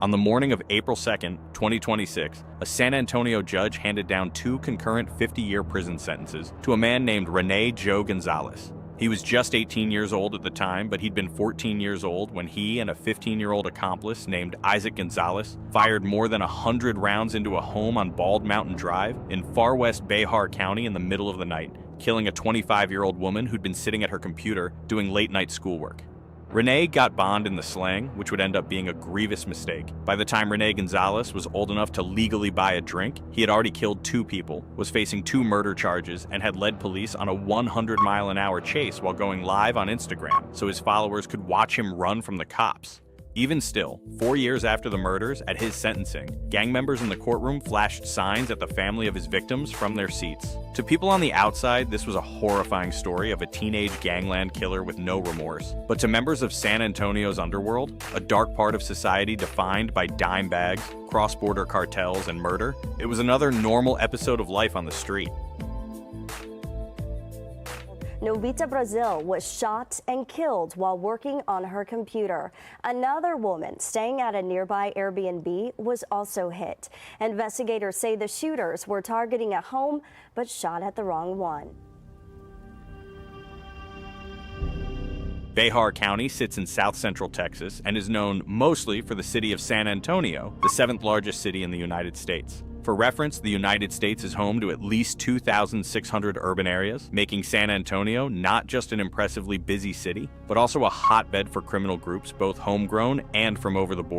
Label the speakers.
Speaker 1: On the morning of April 2nd, 2026, a San Antonio judge handed down two concurrent 50-year prison sentences to a man named Rene Joe Gonzalez. He was just 18 years old at the time, but he'd been 14 years old when he and a 15-year-old accomplice named Isaac Gonzalez fired more than 100 rounds into a home on Bald Mountain Drive in far west Bexar County in the middle of the night, killing a 25-year-old woman who'd been sitting at her computer doing late-night schoolwork. Rene got bond in the slang, which would end up being a grievous mistake. By the time Rene Gonzalez was old enough to legally buy a drink, he had already killed two people, was facing 2 murder charges, and had led police on a 100-mile-an-hour chase while going live on Instagram, so his followers could watch him run from the cops. Even still, 4 years after the murders, at his sentencing, gang members in the courtroom flashed signs at the family of his victims from their seats. To people on the outside, this was a horrifying story of a teenage gangland killer with no remorse. But to members of San Antonio's underworld, a dark part of society defined by dime bags, cross-border cartels, and murder, it was another normal episode of life on the street.
Speaker 2: Novita Brazil was shot and killed while working on her computer. Another woman staying at a nearby Airbnb was also hit. Investigators say the shooters were targeting a home but shot at the wrong one.
Speaker 1: Bexar County sits in south-central Texas and is known mostly for the city of San Antonio, the 7th largest city in the United States. For reference, the United States is home to at least 2,600 urban areas, making San Antonio not just an impressively busy city, but also a hotbed for criminal groups, both homegrown and from over the border.